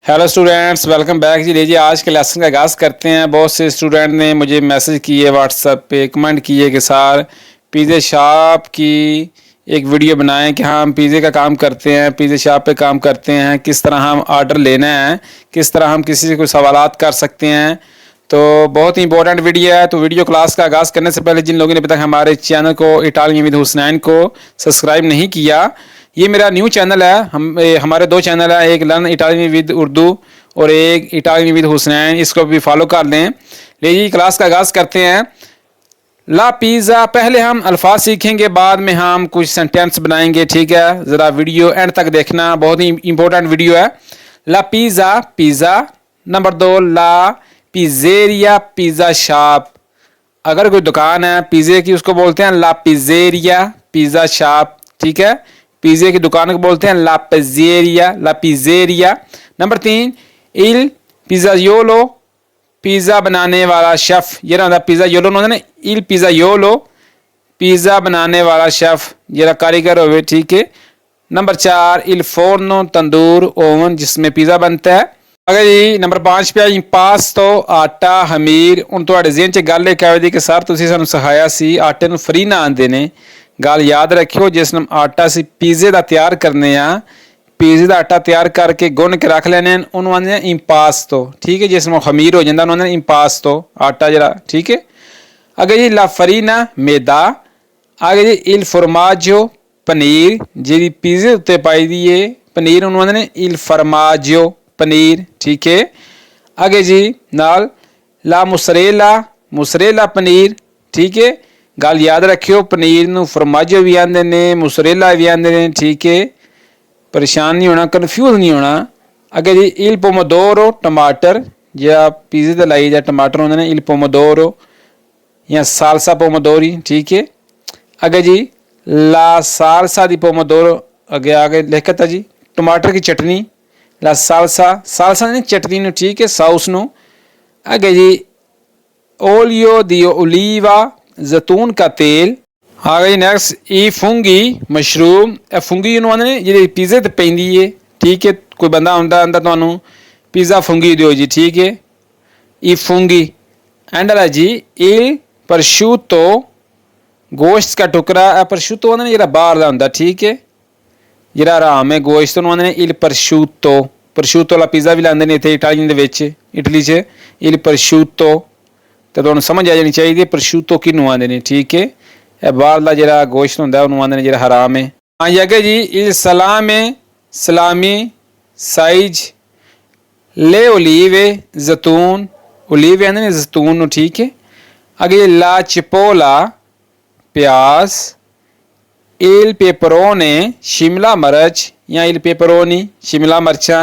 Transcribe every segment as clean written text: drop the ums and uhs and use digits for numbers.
Hello students, welcome back जी। लीजिए आज के लेसन का आगाज़ करते हैं। बहुत से स्टूडेंट ने मुझे मैसेज किए, व्हाट्सएप पे कमेंट किए कि सर पिज़्ज़ा शॉप की एक वीडियो बनाएं कि हम पिज़्ज़े का काम करते हैं, पिज़्ज़ा शॉप पे काम करते हैं, किस तरह हम ऑर्डर लेना है, किस तरह हम किसी से कोई सवालात कर सकते हैं। तो बहुत ही इंपॉर्टेंट वीडियो है। तो वीडियो क्लास का आगाज़ करने से पहले जिन लोगों ने अभी तक हमारे चैनल को इटालियन विद हुसनैन को सब्सक्राइब नहीं किया, ये मेरा न्यू चैनल है। हमारे दो चैनल है, एक लर्न इटालियन विद उर्दू और एक इटालियन विद हुसनैन। इसको भी फॉलो कर लें। लीजिए क्लास का आगाज़ करते हैं। ला पिज़्ज़ा, पहले हम अल्फाज सीखेंगे, बाद में हम कुछ सेंटेंस बनाएंगे। ठीक है, ज़रा वीडियो एंड तक देखना, बहुत ही इंपॉर्टेंट वीडियो है। ला पिज़्ज़ा, पिज़्ज़ा। नंबर 2, ला पिज़्ज़ेरिया, पिज़्ज़ा शॉप। अगर कोई दुकान है पिज़्ज़े की, उसको बोलते हैं ला पिज़्ज़ेरिया, पिज़्ज़ा शॉप। ठीक है, पिज़्ज़े की दुकान को बोलते हैं ला पिज़्ज़ेरिया, ला पिज़्ज़ेरिया। नंबर 3, इल पिज़्ज़ायोलो, पिज़्ज़ा बनाने वाला शेफ़। ये रहा पिज़्ज़ायोलो ना, इल पिज़्ज़ायोलो, पिज़्ज़ा बनाने वाला शेफ़, ये कारीगर हो। ठीक है। नंबर 4, इल फोर्नो, तंदूर, ओवन जिसमें पिज़्ज़ा बनता है। अगर जी नंबर 5 पे इंपास्तो, आटा, हमीर। ਹੁਣ ਤੁਹਾਡੇ ਜ਼ਿਹਨ 'ਚ ਗੱਲ ਇੱਕ ਆਵੇਗੀ ਕਿ ਸਰ ਤੁਸੀਂ ਸਾਨੂੰ ਸਿਖਾਇਆ ਸੀ ਆਟੇ ਨੂੰ ਫਰੀ ਨਾ ਆਂਦੇ ਨੇ। ਗੱਲ ਯਾਦ ਰੱਖਿਓ, ਜਿਸ ਨੂੰ ਆਟਾ ਅਸੀਂ ਪੀਜ਼ੇ ਦਾ ਤਿਆਰ ਕਰਨੇ ਆ, ਪੀਜ਼ੇ ਦਾ ਆਟਾ ਤਿਆਰ ਕਰਕੇ ਗੁੰਨ ਕੇ ਰੱਖ ਲੈਣੇ ਹਨ, ਉਹਨੂੰ ਆਂਦੇ ਆ ਇੰਪਾਸਤੋ। ਠੀਕ ਹੈ, ਜਿਸ ਨੂੰ ਖਮੀਰ ਹੋ ਜਾਂਦਾ ਉਹਨੂੰ ਆਂਦੇ ਇੰਪਾਸਤੋ, ਆਟਾ ਜਿਹੜਾ। ਠੀਕ ਹੈ। ਅੱਗੇ ਜੀ ਲਾ ਫਰੀਨਾ, ਮੈਦਾ। ਅੱਗੇ ਜੀ ਇਲ ਫੋਰਮਾਜੋ, ਪਨੀਰ ਜਿਹੜੀ ਪੀਜ਼ੇ ਉੱਤੇ ਪਾਈ ਦੀ ਏ ਪਨੀਰ, ਉਹਨੂੰ ਆਂਦੇ ਨੇ ਇਲ ਫਰਮਾਜੋ, पनीर। ठीक है। आगे जी नाल ला मुसरेला, मुसरेला पनीर। ठीक है, गल याद रखियो, पनीर नूं फरमाजो भी आंदे ने, मुसरेला भी आंदे ने। ठीक है, परेशान नहीं होना, कन्फ्यूज नहीं होना। अगे जी इल पोमोदोरो, टमाटर। या पिज़्ज़े ते लाई जा टमाटर होंदे ने, इल पोमोदोरो या सालसा पोमोदोरी। ठीक है। अगे जी ला सालसा दी पोमोदोरो, अगे आगे लिखता जी टमाटर की चटनी, ला सालसा, सालसा ने चटनी नूं। ठीक है, साउस नूं। आगे जी ओलियो दी ओलीवा, जैतून का तेल। आगे जी नैक्सट ई फुंगी, मशरूम। ए फुंगी नूं आंदे ने जिहड़ी पिज़्ज़े ते पैंदी है। ठीक है, कोई बंदा आंदा तुहानूं पिज़्ज़ा फुंगी दिओ जी। ठीक है, ई फुंगी। एंड वाला जी इल परशूतो, गोश्त का टुकड़ा। ए परशूतो आंदे ने जिहड़ा बाहर दा हुंदा। ठीक है, ਜਿਹੜਾ ਆਰਾਮ ਹੈ ਗੋਸ਼ਤ ਨੂੰ ਆਂਦੇ ਨੇ ਇਲ ਪਰਸ਼ੂਤੋ। ਪਰਸ਼ੂਤੋ ਵਾਲਾ ਪੀਜ਼ਾ ਵੀ ਲਾਉਂਦੇ ਨੇ ਇੱਥੇ ਇਟਾਲੀਅਨ ਦੇ ਵਿੱਚ, ਇਟਲੀ 'ਚ ਇਲ ਪਰਸ਼ੂਤੋ। ਤੇ ਤੁਹਾਨੂੰ ਸਮਝ ਆ ਜਾਣੀ ਚਾਹੀਦੀ ਹੈ ਪਰਸ਼ੂਤੋ ਕਿਹਨੂੰ ਆਂਦੇ ਨੇ। ਠੀਕ ਹੈ, ਇਹ ਬਾਹਰਲਾ ਜਿਹੜਾ ਗੋਸ਼ਤ ਹੁੰਦਾ ਉਹਨੂੰ ਆਂਦੇ ਨੇ ਜਿਹੜਾ ਹਰਾਮ ਹੈ। ਹਾਂਜੀ ਅੱਗੇ ਜੀ ਇਲ ਸਲਾਮੇ, ਸਲਾਮੀ, ਸਾਈਜ, ले ओलीवे, जैतून। ओलीवे आंदे ने जैतून ਨੂੰ। ठीक है। ਅੱਗੇ ला चिपोला, प्याज। इल पेपरोने, शिमला मिर्च या इल पेपरोनी, शिमला मिर्चा।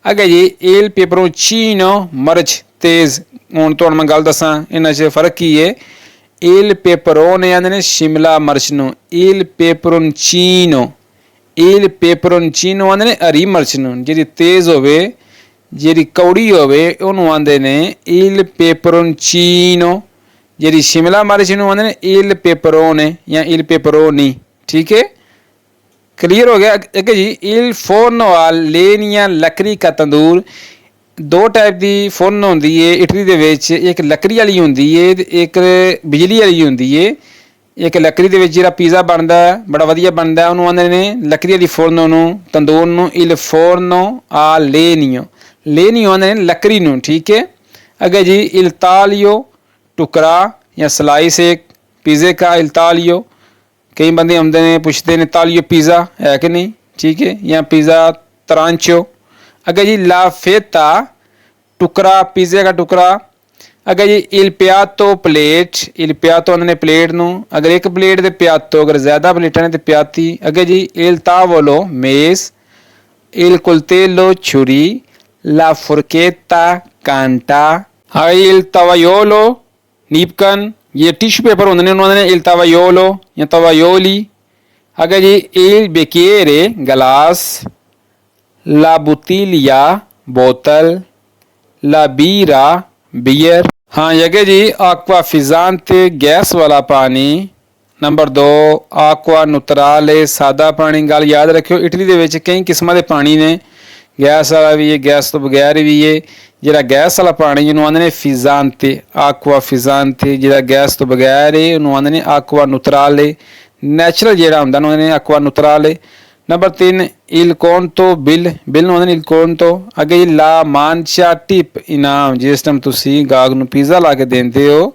अगे जी इल पेपरोचीनो, मिर्च तेज़। हूँ तो मैं गल दसा इन्हां च फर्क की है। इल पेपरोने आंदे ने शिमला मिर्च नूं, इल पेपरोचीनो, इल पेपरोचीनो आंदे ने हरी मिर्च नूं, जिहड़ी तेज़ होवे, जिहड़ी कौड़ी होवे उहनूं आंदे ने इल पेपरोचीनो। जिहड़ी शिमला मिर्च नूं आंदे ने इल पेपरोने या इल पेपरोनी। ठीक है, क्लियर हो गया। एक जी इल फोर्नो आ लेनिया, लकड़ी का तंदूर। दो टाइप की फोर्न होंदी है इटली दे विच, एक लकड़ी वाली होंदी है ते एक बिजली वाली होंदी है। एक लकड़ी दे विच जिहड़ा पिज़्ज़ा बनदा है बड़ा वधिया बनदा है, उहनूं आंदे ने लकड़ी वाली फोर्नो नूं, तंदूर नूं इल फोर्नो आ लेनियो, लेनियो आंदे ने लकड़ी नूं। ठीक है। अगे जी इल तालियो, टुकड़ा या स्लाइस एक पिज़्ज़े का, इल तालियो। कई बंदे आते हैं पूछते हैं तालियो पिज़्ज़ा है कि नहीं। ठीक है, या पिज़्ज़ा तरांचो। अगे जी ला फेता, टुकड़ा, पिज़्ज़े का टुकड़ा। अगे जी इल पियातो, प्लेट। इल पियातो आंदे ने प्लेट नूं, अगर एक प्लेट दे पियातो, अगर ज़्यादा प्लेटां ने तो पियाती। अगे जी इल तावोलो, मेज़। इल कुलतेलो, छुरी। ला फुरकेता, कांटा। अगे इल तवायोलो, नीपकन। ये टिश्यू पेपर होंदे ने, उन्होंने इल तवायोलो या तवायोली। अगे जी इल बेकेरे, गिलास। ला बुतीलिया, बोतल। ला बीरा, बियर। हाँ अगे जी आक्वा फिजानते, गैस वाला पानी। नंबर 2 आक्वा नुतराले, सादा पानी। गल याद रखियो इटली दे विच कई किस्मां दे पानी ने, गैस वाला भी है, गैस तो बगैर भी है। ਜਿਹੜਾ ਗੈਸ ਵਾਲਾ ਪਾਣੀ ਇਹਨੂੰ ਆਂਦੇ ਨੇ ਫਿਜ਼ਾਂਤੇ, ਆਕਵਾ ਫਿਜ਼ਾਂਤੇ। ਜਿਹੜਾ ਗੈਸ ਤੋਂ ਬਗੈਰ ਹੈ ਉਹਨੂੰ ਆਂਦੇ ਨੇ ਆਕਵਾ ਨੁਤਰਾਲੇ। ਨੈਚੁਰਲ ਜਿਹੜਾ ਹੁੰਦਾ ਉਹਨੂੰ ਆਂਦੇ ਨੇ ਆਕਵਾ ਨੁਤਰਾਲੇ। ਨੰਬਰ 3 ਇਲ ਕੋਂਟੋ ਬਿਲ, ਬਿਲ ਨੂੰ ਆਂਦੇ ਨੇ ਇਲ ਕੋਂਟੋ। ਅੱਗੇ ਲਾ ਮਾਂਚਾ ਟਿਪ, ਇਨਾਮ। ਜਿਸ ਟਾਈਮ ਤੁਸੀਂ ਗਾਹਕ ਨੂੰ ਪੀਜ਼ਾ ਲਾ ਕੇ ਦਿੰਦੇ ਹੋ,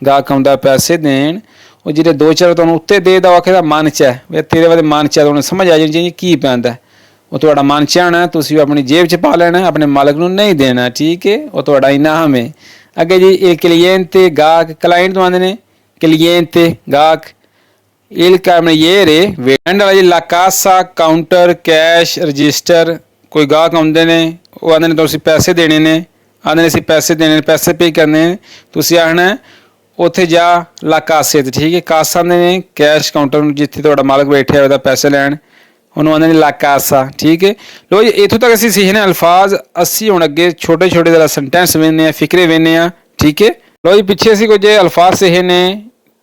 ਗਾਹਕ ਆਉਂਦਾ ਪੈਸੇ ਦੇਣ, ਉਹ ਜਿਹੜੇ 2-4 ਤੁਹਾਨੂੰ ਉੱਤੇ ਦੇ ਦਾ ਆਖੇ ਦਾ ਮਾਨਚਾ ਹੈ, ਵੀ ਤੇਰੇ ਵਾਲੇ ਮਾਨਚਾ ਤੁਹਾਨੂੰ ਸਮਝ ਆ ਜਾਣੀ ਚਾਹੀਦੀ ਕੀ ਪੈਂਦਾ। ਉਹ ਤੁਹਾਡਾ ਮਾਨਚਾ ਹੋਣਾ, ਤੁਸੀਂ ਆਪਣੀ ਜੇਬ 'ਚ ਪਾ ਲੈਣਾ, ਆਪਣੇ ਮਾਲਕ ਨੂੰ ਨਹੀਂ ਦੇਣਾ, ਠੀਕ ਹੈ। ਉਹ ਤੁਹਾਡਾ ਇਨਾਮ ਹੈ। ਅੱਗੇ ਜੀ ਇਹ ਕਲੀਐਂਤੇ, ਗਾਹਕ। ਕਲਾਇੰਟ ਤੋਂ ਆਉਂਦੇ ਨੇ ਕਲੀਐਂਤੇ, ਗਾਹਕ। il cameriere ਵੇਂਡ ਵਾਲਾ ਜੀ ਲਾ ਕਾਸਾ, ਕਾਊਂਟਰ, ਕੈਸ਼ ਰਜਿਸਟਰ। ਕੋਈ ਗਾਹਕ ਆਉਂਦੇ ਨੇ, ਉਹ ਆਉਂਦੇ ਨੇ ਤੁਸੀਂ ਪੈਸੇ ਦੇਣੇ ਨੇ, ਆਉਂਦੇ ਨੇ ਅਸੀਂ ਪੈਸੇ ਦੇਣੇ ਨੇ, ਪੈਸੇ ਪੇ ਕਰਨੇ ਨੇ। ਤੁਸੀਂ ਆਖਣਾ ਉੱਥੇ ਜਾ ਲਾ ਕਾਸੇ 'ਤੇ, ਠੀਕ ਹੈ। ਕਾਸਾ ਆਉਂਦੇ ਨੇ ਕੈਸ਼ ਕਾਊਂਟਰ ਨੂੰ, ਜਿੱਥੇ ਤੁਹਾਡਾ ਮਾਲਕ ਬੈਠਿਆ ਉਹਦਾ ਪੈਸੇ ਲੈਣ, ਉਹਨੂੰ ਆਉਂਦੇ ਨੇ ਲਾ ਕਾਸਾ, ਠੀਕ ਹੈ। ਲੋ ਜੀ ਇੱਥੋਂ ਤੱਕ ਅਸੀਂ ਸਿੱਖੇ ਨੇ ਅਲਫਾਜ਼। ਅਸੀਂ ਹੁਣ ਅੱਗੇ ਛੋਟੇ ਛੋਟੇ ਜਿਹੜਾ ਸੈਂਟੈਂਸ ਵੇਖਦੇ ਹਾਂ, ਫਿਕਰੇ ਵੇਖਦੇ ਹਾਂ, ਠੀਕ ਹੈ। ਲੋ ਜੀ ਪਿੱਛੇ ਅਸੀਂ ਕੁਝ ਅਲਫਾਜ਼ ਸਿੱਖੇ ਨੇ,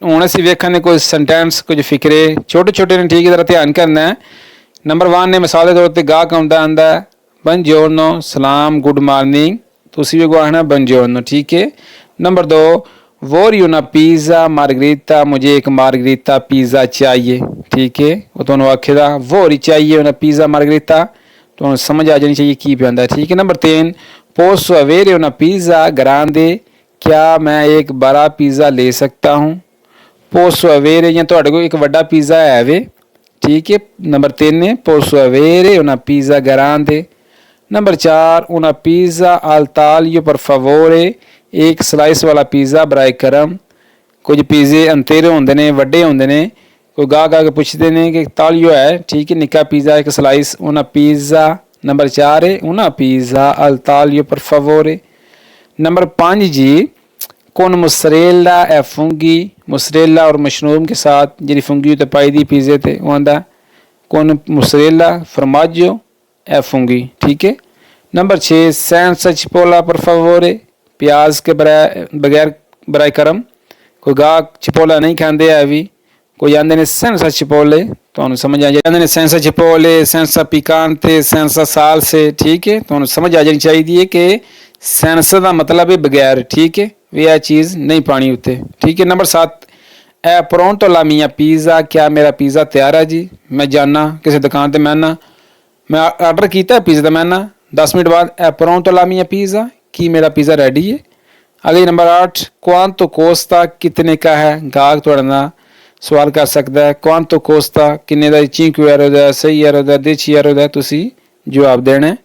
ਹੁਣ ਅਸੀਂ ਵੇਖਾਂਗੇ ਕੁਝ ਸੈਂਟੈਂਸ, ਕੁਝ ਫਿਕਰੇ ਛੋਟੇ ਛੋਟੇ ਨੇ, ਠੀਕ ਹੈ। ਜ਼ਰਾ ਧਿਆਨ ਕਰਨਾ ਹੈ। ਨੰਬਰ 1 ਨੇ ਮਿਸਾਲ ਦੇ ਤੌਰ 'ਤੇ ਗਾਹਕ ਆਉਂਦਾ ਬੰਜੋਰਨੋ, ਸਲਾਮ, ਗੁੱਡ ਮਾਰਨਿੰਗ। ਤੁਸੀਂ ਵੀ ਆਖਣਾ ਬੰਜੋਰਨੋ, ਠੀਕ ਹੈ। नंबर 2 वोरियो ना पिज़्ज़ा मार्गरीटा, मुझे एक मार्गरीटा पिज़्ज़ा चाहिए, ठीक है। वो तो आखेगा वोरी चाहिए ना पिज़्ज़ा मार्गरीटा, तो समझ आ जानी चाहिए की पे, ठीक है। नंबर 3 पोसो अवेरियो ना पिज़्ज़ा ग्रांडे, क्या मैं एक बड़ा पिज़्ज़ा ले सकता हूँ। पोसो अवेरे या तो एक बड़ा पिज़्ज़ा है वे, ठीक है। नंबर 3 पोसो अवेरे ना pizza Grande. Number 4 una pizza al taglio per favore, एक स्लाइस वाला पिज़्ज़ा बराए करम। कुछ पिज़्ज़े अंतेरे होंदे ने, वड्डे होंदे ने, कोई गाहक आके पुछदे ने कि तालियो है, ठीक है, निक्का पिज़्ज़ा एक स्लाइस, una पिज़्ज़ा। नंबर 4 है una pizza al taglio per favore। Number 5 जी कौन मुसरेला ए फुंगी, मुसरेला और मशरूम के साथ जी फुंगी तो पाई दी पिज़्ज़े थे, वो आंदा कौन मुसरेला फॉर्माजो ए फुंगी, ठीक है। नंबर 6 सैंसा चिपोला पर favore, प्याज के बगैर बराए करम। कोई गाहक चिपोला नहीं खाते है भी, कोई आंदे ने सेंसा चिपोले, तो समझ आ जाए, आंदे ने सेंसा चिपोले, सेंसा पिकांते, सेंसा साल से, ठीक है। तो समझ आ जानी चाहिए कि सेंसा का मतलब है बगैर, ठीक है, भी यह चीज़ नहीं पानी उत्ते, ठीक है। नंबर 7 ए प्रोंटो ला मिया पिज़्ज़ा, क्या मेरा पिज़्ज़ा तैयार है जी। मैं जाना किसी दुकान पर, मैं आर्डर किया पिज़्ज़ा का, मैं 10 मिनट बाद ए प्रोंटो ला मिया पिज़्ज़ा, कि मेरा पिज़्ज़ा रेडी है। अगले नंबर 8 क्वांतो कोस्ता, कितने का है। गाहक थोड़ा सवाल कर सकता है क्वांतो कोस्ता किन्ने दा, 5 यूरो दा, 6 यूरो दा, 10 यूरो दा, तुसी जवाब देना है,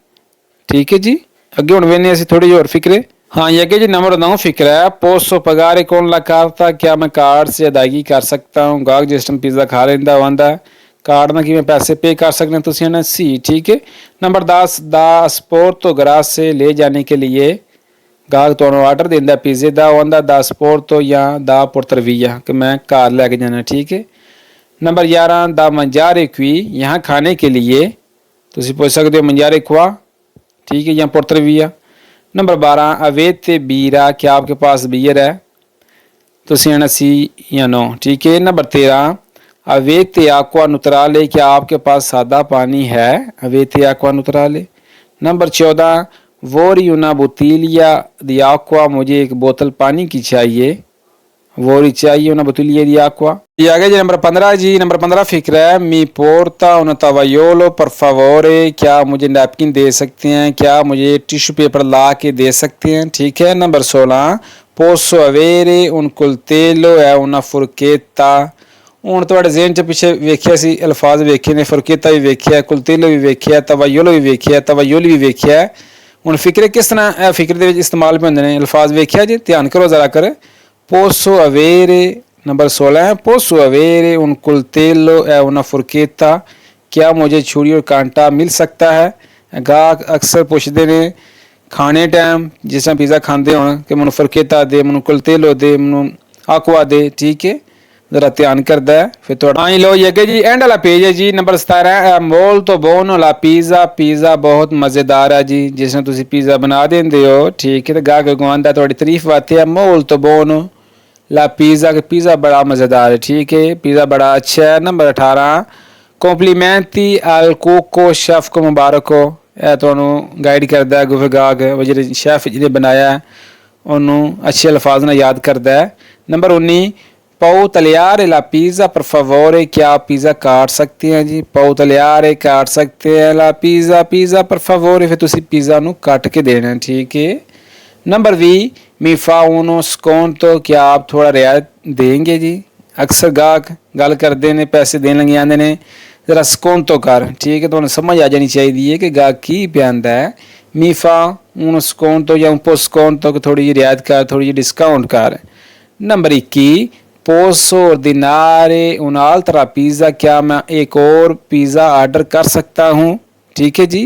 ठीक है जी। अगे हुण वेने असीं थोड़ी होर फिक्रे। हाँ ये अगे जी नंबर 9 फिक्र है पोसो पगारे कौन ला करता, क्या मैं कार्ड से अदायगी कर सकता हूँ। गाहक जिस टाइम पिज़्ज़ा खा लेंदा वो आंदा कार्ड ना कि पैसे पे कर सकते हैं, तुसी ना सी, ठीक है। नंबर 10 दा स्पोर्ट तो ग्रास से ले जाने के लिए, गाहक तो ऑर्डर देंदा पिज़्ज़े का, वो आंदा दा स्पोर्ट तो या दा पुर्तरविया, कि मैं घर लैके जाना, ठीक है। नंबर 11 दा मंजारे क्वी, यहाँ खाने के लिए, तुसी पूछ सकते हो मंजारे क्वा, ठीक है, या पुर्तरविया। नंबर 12 अवेते बीरा, क्या आपके पास बियर है, तुसी आना सी या नो, ठीक है। नंबर 13 अवेते आक्वा नुतराले, क्या आपके पास सादा पानी है, अवेते आक्वा नुतराले। नंबर 14 वोरी una बोतलिया दी आक्वा, मुझे एक बोतल पानी की चाहिए, वोरी चाहिए una बोतलिया दी आक्वा। ये आगे जी नंबर 15 जी, नंबर 15 फिक्र है मी पोर्ता una tavaiolo per favore, क्या मुझे नैपकिन दे सकते हैं, क्या मुझे टिश्यू पेपर ला के दे सकते हैं, ठीक है। Number 16 posso avere un coltello e una forchetta। ਹੁਣ ਤੁਹਾਡੇ ਜ਼ੇਨ 'ਚ ਪਿੱਛੇ ਵੇਖਿਆ ਸੀ ਅਲਫਾਜ਼ ਵੇਖੇ ਨੇ, ਫਰਕੇਤਾ ਵੀ ਵੇਖਿਆ, ਕੁਲਤੇਲੋ ਵੀ ਵੇਖਿਆ, ਤਵਾਯੋਲੋ ਵੀ ਵੇਖਿਆ, ਤਵਾਯੋਲੀ ਵੀ ਵੇਖਿਆ। ਹੁਣ ਫਿਕਰੇ ਕਿਸ ਤਰ੍ਹਾਂ ਇਹ ਫਿਕਰ ਦੇ ਵਿੱਚ ਇਸਤੇਮਾਲ ਹੁੰਦੇ ਨੇ ਅਲਫਾਜ਼ ਵੇਖਿਆ ਜੀ, ਧਿਆਨ ਕਰੋ ਜ਼ਰਾ ਕਰ। पोसो avere नंबर 16 है पोसो avere un coltello e una forchetta, क्या मुझे छुरी और कांटा मिल सकता है। गाहक अक्सर पुछते ने खाने टाइम जिस तरह पिज़्ज़ा खाते हो कि मैनू फरकेता दे, मैनू कुलतेलो दे, मैनू आक्वा दे, ठीक है, जरा ध्यान करता है। फिर थोड़ा हाँ लो ये जी एंड वाला पेज है जी, नंबर 17 मोल तो बोन ला पिज़्ज़ा, पिज़्ज़ा बहुत मज़ेदार है जी, जिसने तुम पिज़्ज़ा बना देंगे हो, ठीक है। तो गाहक गुआंदा थोड़ी तारीफ आती है मोल तो बोन ला पिज़्ज़ा, के पिज़्ज़ा बड़ा मज़ेदार है, ठीक है, पिज़्ज़ा बड़ा अच्छा है। नंबर 18 कॉम्प्लीमेंटी अल कुको, शेफ़ को मुबारक हो, ਇਹ ਤੁਹਾਨੂੰ ਗਾਈਡ ਕਰਦਾ ਹੈ। ਗੂਗਲ ਗਾਹਕ ਜਿਹੜੇ ਸ਼ੈਫ ਜਿਹਨੇ ਬਣਾਇਆ ਉਹਨੂੰ ਅੱਛੇ ਅਲਫਾਜ਼ ਨਾਲ ਯਾਦ ਕਰਦਾ ਹੈ। नंबर 19, पाओ तलियार ला पिज़्ज़ा पर favore, क्या आप पिज़्ज़ा काट सकते हैं जी। पाओ तलियार काट सकते हैं ला पिज़्ज़ा, पिज़्ज़ा पर favore फिर तुसी पिज़्ज़ा नू कट के देना, ठीक है। नंबर 20, मी फा उनो स्कोंटो, क्या आप थोड़ा रियायत देंगे जी। अक्सर गाहक गल करते हैं पैसे देने लगे आते हैं जरा स्कोंटो कर, ठीक है। तो समझ आ जानी चाहिए कि गाहक की पियादा है। मी फा उनो स्कोंटो या उन स्कोंटो को थोड़ी जी रियायत कर, थोड़ी जी डिस्काउंट कर। नंबर 21, पोसो ऑर्डिनारे उन'altra पिज़्ज़ा, क्या मैं एक और पिज़्ज़ा आर्डर कर सकता हूँ, ठीक है जी।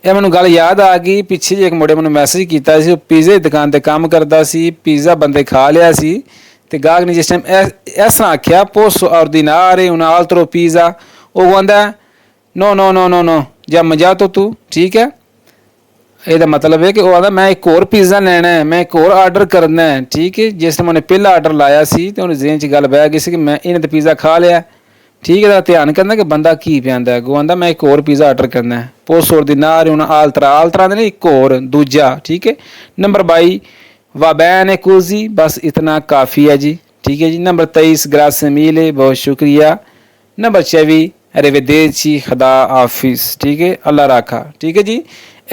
ਇਹ ਮੈਨੂੰ ਗੱਲ ਯਾਦ ਆ ਗਈ, ਪਿੱਛੇ ਜੇ ਇੱਕ ਮੁੰਡੇ ਮੈਨੂੰ ਮੈਸੇਜ ਕੀਤਾ ਸੀ, ਉਹ ਪੀਜ਼ੇ ਦੀ ਦੁਕਾਨ ਤੇ ਕੰਮ ਕਰਦਾ ਸੀ, ਪੀਜ਼ਾ ਬੰਦੇ ਖਾ ਲਿਆ ਸੀ ਤੇ ਗਾਹਕ ਨੇ ਜਿਸ ਟਾਈਮ ਇਸ ਤਰ੍ਹਾਂ ਆਖਿਆ ਪੋਸੋ ऑर्डिनारे उन'altro पिज़्ज़ा, ਉਹ ਕਹਿੰਦਾ no no no no no ਜਾਂ ਮਜਾ ਤੋ ਤੂੰ, ਠੀਕ ਹੈ। ਇਹਦਾ ਮਤਲਬ ਹੈ ਕਿ ਉਹ ਆਂਦਾ ਮੈਂ ਇੱਕ ਹੋਰ ਪੀਜ਼ਾ ਲੈਣਾ ਹੈ, ਮੈਂ ਇੱਕ ਹੋਰ ਆਰਡਰ ਕਰਨਾ ਹੈ, ਠੀਕ ਹੈ। ਜਿਸ ਟਾਈਮ ਉਹਨੇ ਪਹਿਲਾ ਆਰਡਰ ਲਾਇਆ ਸੀ ਤੇ ਉਹਨੇ ਜ਼ੇਨ 'ਚ ਗੱਲ ਬਹਿ ਗਈ ਸੀ ਕਿ ਮੈਂ ਇਹਨੇ ਤਾਂ ਪੀਜ਼ਾ ਖਾ ਲਿਆ, ਠੀਕ ਹੈ। ਦਾ ਧਿਆਨ ਕਰਨਾ ਕਿ ਬੰਦਾ ਕੀ ਪਿਆਂਦਾ, ਉਹ ਆਂਦਾ ਮੈਂ ਇੱਕ ਹੋਰ ਪੀਜ਼ਾ ਆਰਡਰ ਕਰਨਾ ਹੈ। पोसो ऑर्डिनारे उन'altra ਦੇ ਨਹੀਂ, ਇੱਕ ਹੋਰ ਦੂਜਾ, ठीक है। नंबर 22, वा bene così, बस इतना काफ़ी है जी, ठीक है जी। नंबर 23, grazie mille, बहुत शुक्रिया। नंबर 24, arrivederci, खुदा हाफिज़, ठीक है, अल्लाह राखा, ठीक है जी।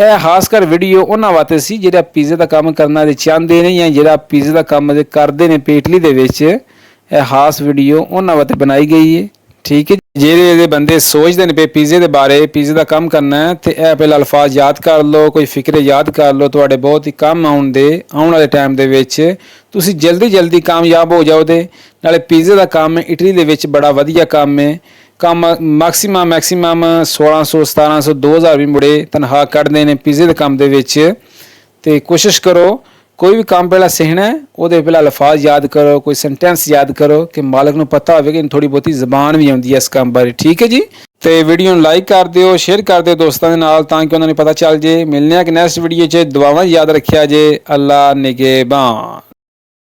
ਇਹ ਖਾਸ ਕਰ ਵੀਡੀਓ ਉਹਨਾਂ ਵਾਸਤੇ ਸੀ ਜਿਹੜਾ ਪੀਜ਼ੇ ਦਾ ਕੰਮ ਕਰਨਾ ਦੇ ਚਾਹੁੰਦੇ ਨੇ ਜਾਂ ਜਿਹੜਾ ਪੀਜ਼ੇ ਦਾ ਕੰਮ ਕਰਦੇ ਨੇ ਪੇਟਲੀ ਦੇ ਵਿੱਚ। ਇਹ ਖਾਸ ਵੀਡੀਓ ਉਹਨਾਂ ਵਾਸਤੇ ਬਣਾਈ ਗਈ ਹੈ, ਠੀਕ ਹੈ। ਜਿਹੜੇ ਇਹਦੇ ਬੰਦੇ ਸੋਚਦੇ ਨੇ ਪਏ ਪੀਜ਼ੇ ਦੇ ਬਾਰੇ, ਪੀਜ਼ੇ ਦਾ ਕੰਮ ਕਰਨਾ ਹੈ, ਤੇ ਇਹ ਪਹਿਲਾਂ ਅਲਫਾਜ਼ ਯਾਦ ਕਰ ਲਓ, ਕੋਈ ਫਿਕਰੇ ਯਾਦ ਕਰ ਲਓ, ਤੁਹਾਡੇ ਬਹੁਤ ਹੀ ਕੰਮ ਆਉਣ ਵਾਲੇ ਟਾਈਮ ਦੇ ਵਿੱਚ ਤੁਸੀਂ ਜਲਦੀ ਕਾਮਯਾਬ ਹੋ ਜਾਓਗੇ। ਨਾਲੇ ਪੀਜ਼ੇ ਦਾ ਕੰਮ ਇਟਲੀ ਦੇ ਵਿੱਚ ਬੜਾ ਵਧੀਆ ਕੰਮ ਹੈ। ਕੰਮ ਮੈਕਸੀਮਮ 1600 1700 2000 ਵੀ ਮੁੜੇ ਤਨਖਾਹ ਕੱਢਦੇ ਨੇ ਪੀਜ਼ੇ ਦੇ ਕੰਮ ਦੇ ਵਿੱਚ। ਤੇ ਕੋਸ਼ਿਸ਼ ਕਰੋ ਕੋਈ ਵੀ ਕੰਮ ਪਹਿਲਾਂ ਸਿੱਖਣਾ ਹੈ ਉਹਦੇ ਪਹਿਲਾਂ ਅਲਫਾਜ਼ ਯਾਦ ਕਰੋ, ਕੋਈ ਸੈਂਟੈਂਸ ਯਾਦ ਕਰੋ ਕਿ ਮਾਲਕ ਨੂੰ ਪਤਾ ਹੋਵੇ ਕਿ ਥੋੜੀ ਬਹੁਤੀ ਜ਼ਬਾਨ ਵੀ ਆਉਂਦੀ ਹੈ ਇਸ ਕੰਮ ਬਾਰੇ, ਠੀਕ ਹੈ ਜੀ। ਤੇ ਵੀਡੀਓ ਨੂੰ ਲਾਈਕ ਕਰ ਦਿਓ, ਸ਼ੇਅਰ ਕਰ ਦਿਓ ਦੋਸਤਾਂ ਦੇ ਨਾਲ ਤਾਂ ਕਿ ਉਹਨਾਂ ਨੂੰ ਪਤਾ ਚੱਲ ਜੇ। ਮਿਲਨੇ ਆ ਕਿ ਨੈਕਸਟ ਵੀਡੀਓ 'ਚ। ਦੁਆਵਾਂ ਯਾਦ ਰੱਖਿਆ ਜੇ। ਅੱਲਾ ਨਿਗਹਿਬਾਨ।